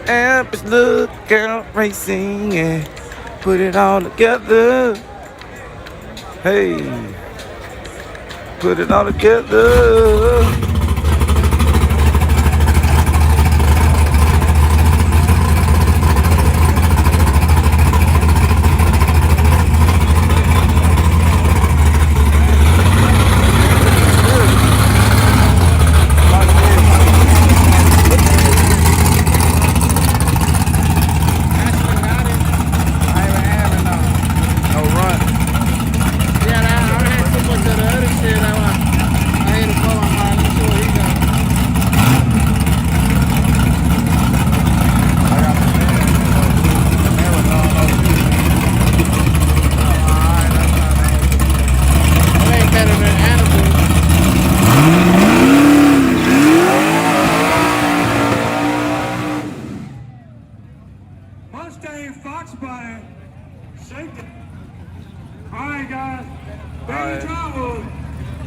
And look girl racing and put it all together. Hey, put it all together.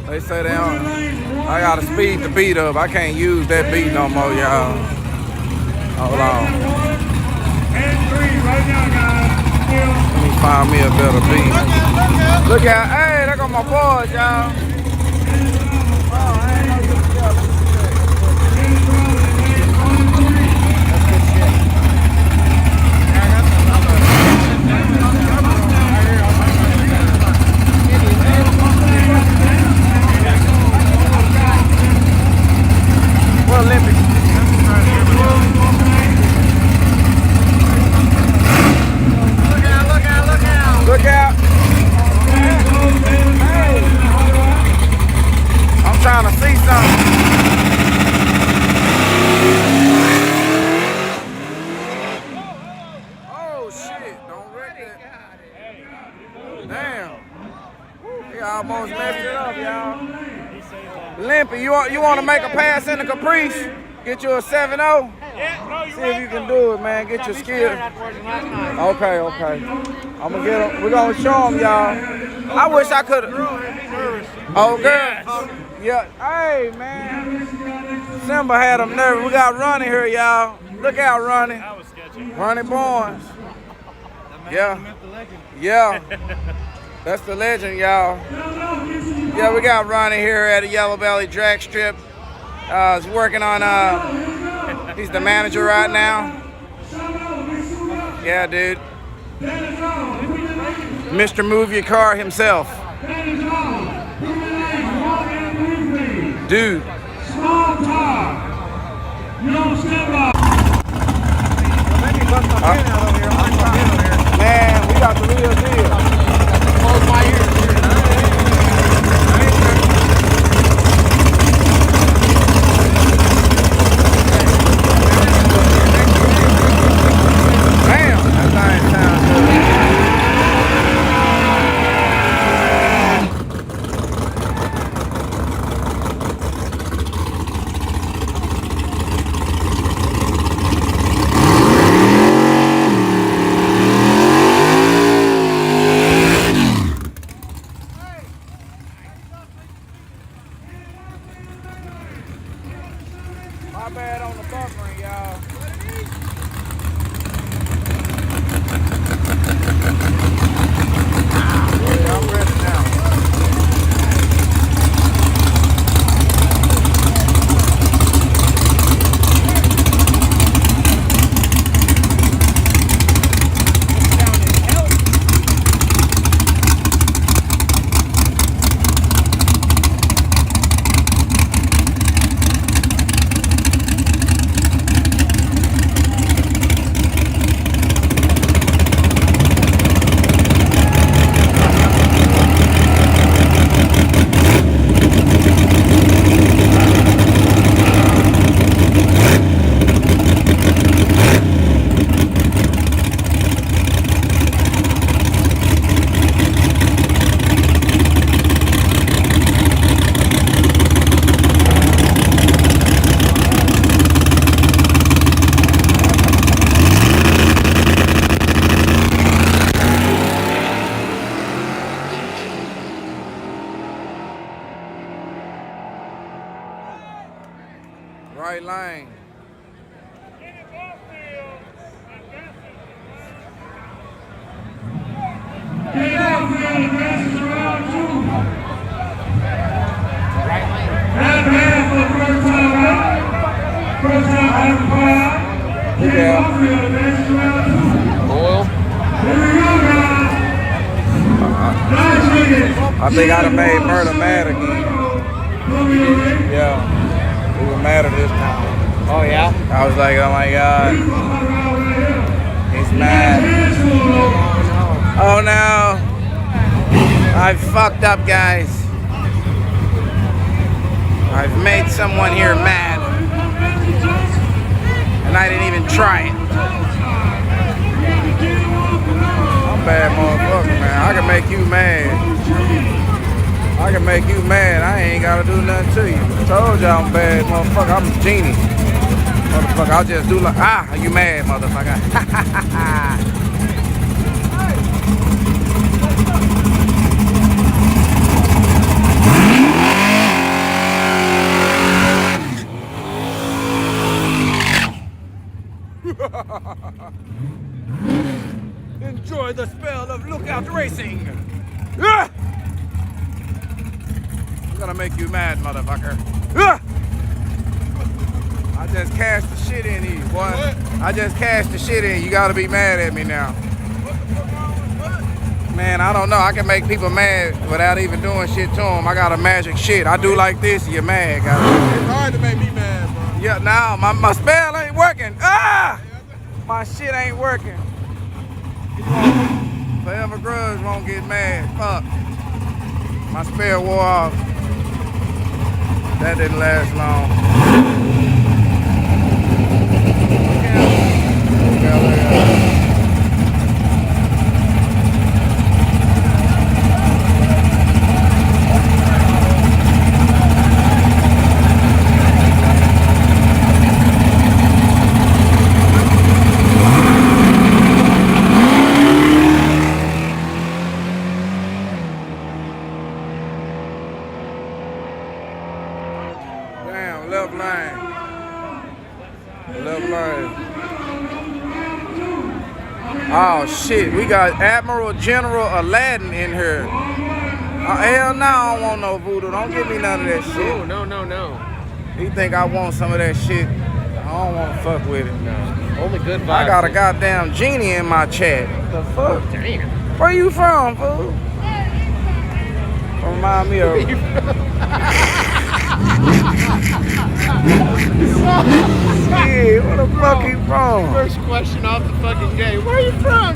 They say they don't. I gotta speed the beat up. I can't use that beat no more, y'all. Hold on. Let me find me a better beat. Look out, hey, there go my boys, y'all. Oh, I ain't know you was there. Olympic. Look out. Hey. I'm trying to see something. Oh shit, don't wreck it. Damn. He almost messed it up, y'all. Limpy, you want to make a pass in the caprice? Get you a 7-0? Yeah, see if you can do it, man. Get your skill. Okay. I'm gonna get him. We're gonna show him, y'all. I wish I could have. Oh, girl. Yeah. Hey, man. Simba had him nervous. We got Ronnie here, y'all. Look out, Ronnie. Ronnie Barnes. Yeah. That's the legend, y'all. Yeah, we got Ronnie here at a Yello Belly drag strip. He's working on, he's the manager right now. Yeah, dude. Mr. Move Your Car himself. Dude. Man, we got the real deal. Close my ears. My bad on the buffering, y'all. Yeah, I'm ready now. Right lane. Yeah. Oil. I think I'd have made Murder mad again. Yeah. We were madder this time. Oh yeah? I was like, oh my God. He's mad. Oh no. I fucked up, guys. I've made someone here mad. And I didn't even try it. I'm a bad motherfucker, man. I can make you mad. I can make you mad. I ain't gotta do nothing to you. I told y'all I'm a bad motherfucker. I'm a genie. Motherfucker, I'll just do like, ah, you mad, motherfucker. Enjoy the spell of lookout racing. I'm gonna make you mad, motherfucker. I just cashed the shit in you, boy. What? I just cashed the shit in. You gotta be mad at me now. Man, I don't know. I can make people mad without even doing shit to them. I got a magic shit. I do like this, you're mad, guys. It's hard to make me mad, bro. Yeah, now my spell ain't working. Ah! My shit ain't working. Forever Grudge won't get mad. Fuck. My spell wore off. That didn't last long. Damn, left lane. Left lane. Oh shit, we got Admiral General Aladdin in here. Hell no, I don't want no voodoo. Don't give me none of that shit. Oh, no. He think I want some of that shit. I don't want to fuck with it. No. Only good vibes. I got a goddamn genie in my chat. What the fuck? Damn. Where you from, fool? Remind me of... Yeah, where the fuck you from? First question off the fucking day. Where are you from?